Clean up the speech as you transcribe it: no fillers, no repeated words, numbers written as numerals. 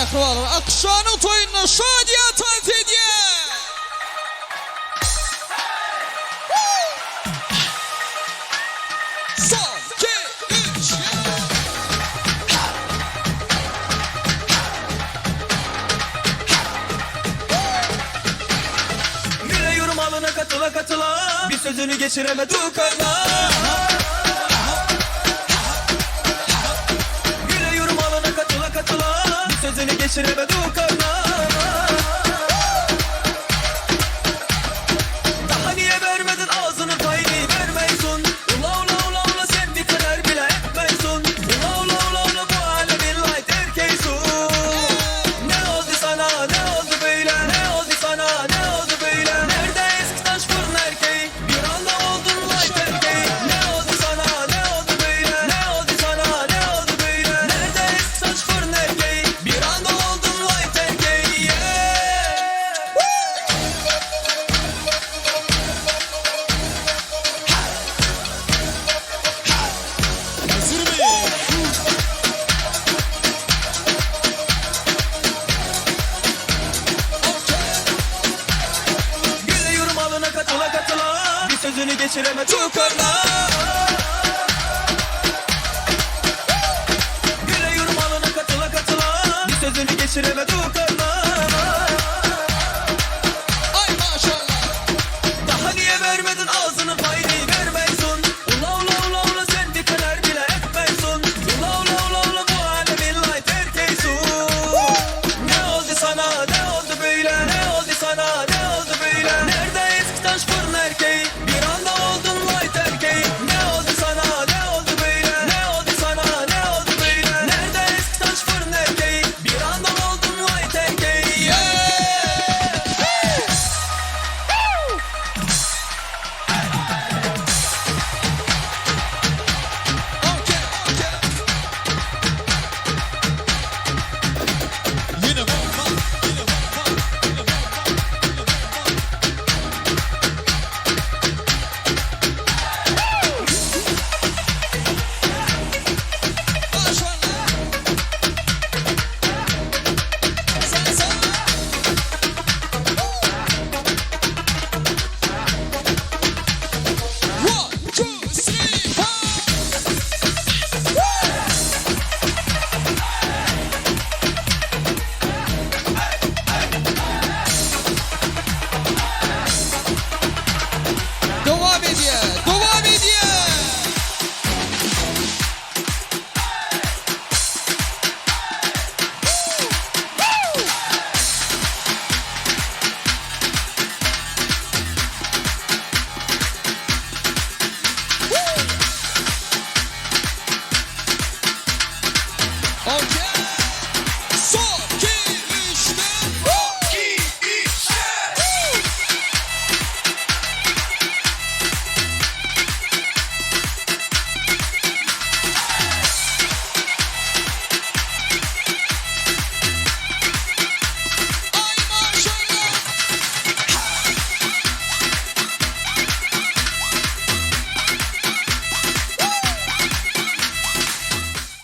kahramanlar. Akşanın toyununa şadiye tanıtıdiye. Son, iki, üç. Güle yorum alına katıla katıla, bir sözünü geçiremedi karla. Güle yorum alına katıla katıla, bir sözünü geçiremedi karla. Daha niye vermedin ağzının payını vermeysun? Ula ula ula ula sen bir kader bile etmeysun. Ula ula ula ula bu alemin light erkeysun. Ne oldu sana ne oldu böyle? Ne oldu sana ne oldu böyle? Nerede eski taş fırın erkeği? Bir anda oldun light erkeği. Ne oldu sana ne oldu böyle? Ne oldu sana ne oldu böyle? Nerede eski taş fırın erkeği? Bir anda oldun light erkeği. Yeah. Hazır mıyız? Güle yorum alına katıla katıla, bir sözünü geçiremedi karla. Güle yorum alına katıla katıla, bir sözünü geçiremedi karla. Ay maşallah. Daha niye vermedin ağzının payını vermeysun? Ula ula ula ula sen bir kader bile etmeysun. Ula ula ula ula bu alemin light erkeysun. Ne oldu sana ne oldu böyle? Ne oldu sana ne oldu böyle? Nerede eski taş fırın erkeği? Bir anda oldun light erkeği. Ne oldu sana ne oldu böyle? Ne oldu sana ne oldu böyle? Nerede eski taş fırın erkeği? Bir anda oldun light erkeği. Yeah. Okay, okay. Yine bomba, yine bomba, yine bomba, yine bomba. Maşallah. Sen sen. One, two, three, four. Devam ediyor, devam ediyor. Okay.